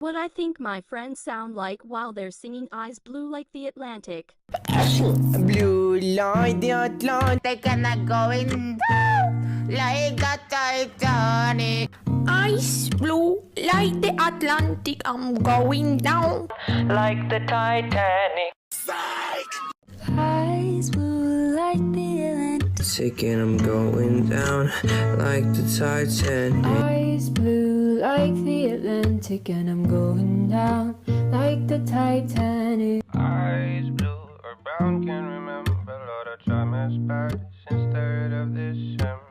what I think my friends sound like while they're singing Eyes Blue Like the Atlantic. Blue like the Atlantic And I'm going down like the Titanic. Ice blue like the Atlantic, I'm going down like the Titanic. Eyes blue like the Atlantic, and I'm going down like the Titanic. eyes blue like the Atlantic, and I'm going down like the Titanic. Eyes blue or brown, can't remember. A lot of time has passed since 3rd of December.